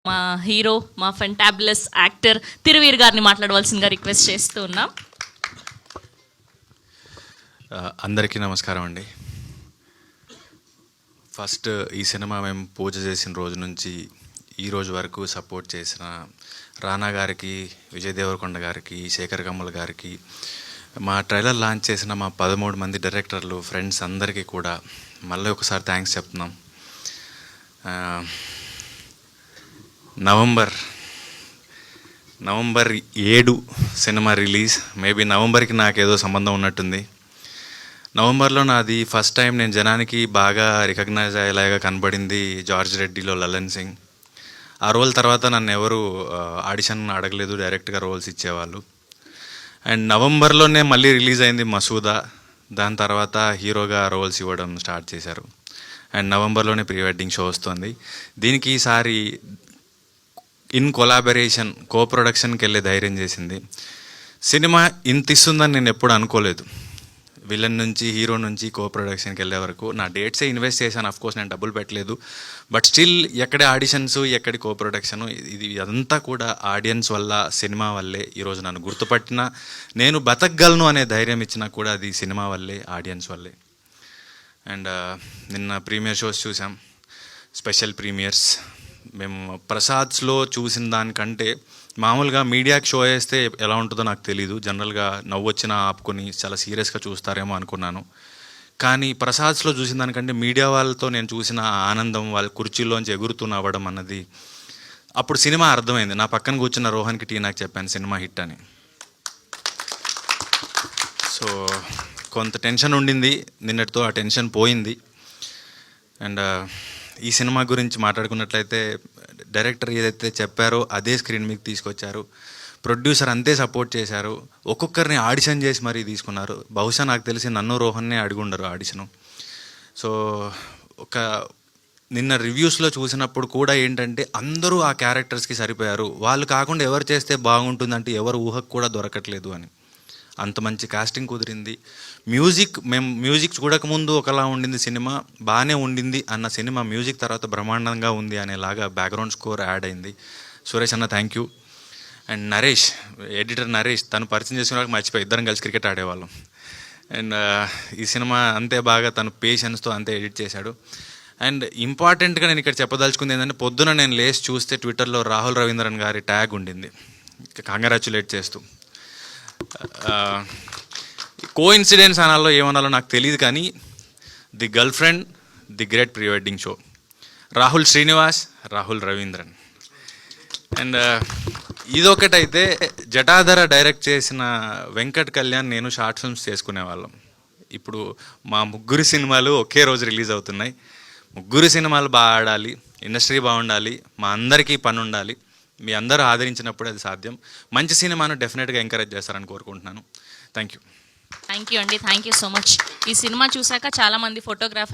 మా హీరో, మా fantabulous actor Thiruveer గారిని మాట్లాడవలసిందిగా రిక్వెస్ట్ చేస్తూ ఉన్నాం. అందరికీ నమస్కారం అండి. ఫస్ట్ ఈ సినిమా మేము పూజ చేసిన రోజు నుంచి ఈ రోజు వరకు సపోర్ట్ చేసిన రానా గారికి, విజయ్ దేవరకొండ గారికి, శేఖర్ కమ్ముల గారికి, మా ట్రైలర్ లాంచ్ చేసిన మా 13 మంది డైరెక్టర్లు, ఫ్రెండ్స్ అందరికీ కూడా మళ్ళీ ఒకసారి థ్యాంక్స్ చెప్తున్నాం. November 7 cinema release. మేబీ నవంబర్కి నాకేదో సంబంధం ఉన్నట్టుంది. నవంబర్లో నాది ఫస్ట్ టైం నేను జనానికి బాగా రికగ్నైజ్ అయ్యేలాగా కనబడింది జార్జ్ రెడ్డిలో లలన్ సింగ్. ఆ రోల్ తర్వాత నన్ను ఎవరు ఆడిషన్ అడగలేదు, డైరెక్ట్గా రోల్స్ ఇచ్చేవాళ్ళు. అండ్ నవంబర్లోనే మళ్ళీ రిలీజ్ అయింది మసూదా. దాని తర్వాత హీరోగా రోల్స్ ఇవ్వడం స్టార్ట్ చేశారు. అండ్ నవంబర్లోనే ప్రీ వెడ్డింగ్ షో వస్తుంది. దీనికి ఈసారి ఇన్ కొలాబరేషన్, కో ప్రొడక్షన్కి వెళ్ళే ధైర్యం చేసింది. సినిమా ఇంత ఇస్తుందని నేను ఎప్పుడు అనుకోలేదు. విలన్ నుంచి, హీరో నుంచి కో ప్రొడక్షన్కి వెళ్ళే వరకు నా డేట్సే ఇన్వెస్ట్ చేశాను. అఫ్కోర్స్ నేను డబ్బులు పెట్టలేదు, బట్ స్టిల్ ఎక్కడి ఆడిషన్స్, ఎక్కడి కో ప్రొడక్షన్, ఇది అదంతా కూడా ఆడియన్స్ వల్ల, సినిమా వల్లే. ఈరోజు నన్ను గుర్తుపట్టిన, నేను బతకగలను అనే ధైర్యం ఇచ్చినా కూడా అది సినిమా వల్లే, ఆడియన్స్ వల్లే. అండ్ నిన్న ప్రీమియర్ షోస్ చూసాం, స్పెషల్ ప్రీమియర్స్. మేము ప్రసాద్స్లో చూసిన దానికంటే మామూలుగా మీడియాకి షో వేస్తే ఎలా ఉంటుందో నాకు తెలీదు. జనరల్గా నవ్వొచ్చినా ఆపుకొని చాలా సీరియస్గా చూస్తారేమో అనుకున్నాను. కానీ ప్రసాద్స్లో చూసిన దానికంటే మీడియా వాళ్ళతో నేను చూసిన ఆనందం, వాళ్ళ కుర్చీలోంచి ఎగురుతూ నవ్వడం అన్నది అప్పుడు సినిమా అర్థమైంది. నా పక్కన కూర్చున్న రోహన్కి టీ నాకు చెప్పాను సినిమా హిట్ అని. సో కొంత టెన్షన్ ఉండింది, నిన్నటితో ఆ టెన్షన్ పోయింది. అండ్ ఈ సినిమా గురించి మాట్లాడుకున్నట్లయితే డైరెక్టర్ ఏదైతే చెప్పారో అదే స్క్రీన్ మీకు తీసుకొచ్చారు. ప్రొడ్యూసర్ అంతే సపోర్ట్ చేశారు. ఒక్కొక్కరిని ఆడిషన్ చేసి మరీ తీసుకున్నారు. బహుశా నాకు తెలిసి నన్ను, రోహన్నే అడుగుండరు ఆడిషను. సో నిన్న రివ్యూస్లో చూసినప్పుడు కూడా ఏంటంటే అందరూ ఆ క్యారెక్టర్స్కి సరిపోయారు. వాళ్ళు కాకుండా ఎవరు చేస్తే బాగుంటుందంటే ఎవరు ఊహకు కూడా దొరకట్లేదు అని. అంత మంచి కాస్టింగ్ కుదిరింది. మేము మ్యూజిక్ చూడకముందు ఒకలా ఉండింది సినిమా, బాగానే ఉండింది అన్న సినిమా మ్యూజిక్ తర్వాత బ్రహ్మాండంగా ఉంది అనేలాగా బ్యాక్గ్రౌండ్ స్కోర్ యాడ్ అయింది. సురేష్ అన్న thank you. And Naresh, editor Naresh, తను పరిచయం చేసుకున్నాక మర్చిపోయి ఇద్దరం కలిసి క్రికెట్ ఆడేవాళ్ళం. అండ్ ఈ సినిమా అంతే బాగా తను పేషెన్స్తో అంతే ఎడిట్ చేశాడు. అండ్ ఇంపార్టెంట్గా నేను ఇక్కడ చెప్పదలుచుకుంది ఏంటంటే, పొద్దున నేను లేచి చూస్తే ట్విట్టర్లో రాహుల్ రవీంద్రన్ గారి ట్యాగ్ ఉండింది, కంగ్రాచ్యులేట్ చేస్తూ. కో ఇన్సిడెన్స్ అనాలో ఏమనాలో నాకు తెలియదు, కానీ the girlfriend, the great pre wedding show, Rahul Srinivas, Rahul Ravindran. And ఇదొకటైతే జటాధర డైరెక్ట్ చేసిన వెంకట్ కళ్యాణ్, నేను షార్ట్ ఫిల్మ్స్ చేసుకునేవాళ్ళం. ఇప్పుడు మా ముగ్గురు సినిమాలు ఒకే రోజు రిలీజ్ అవుతున్నాయి. ముగ్గురు సినిమాలు బాగా ఆడాలి, ఇండస్ట్రీ బాగుండాలి, మా అందరికీ పని ఉండాలి. మీ అందరూ ఆదరించినప్పుడు అది సాధ్యం. మంచి సినిమాను డెఫినెట్గా ఎంకరేజ్ చేస్తారని కోరుకుంటున్నాను. Thank you. థ్యాంక్ యూ అండి, థ్యాంక్ యూ సో మచ్. ఈ సినిమా చూశాక చాలామంది ఫోటోగ్రాఫర్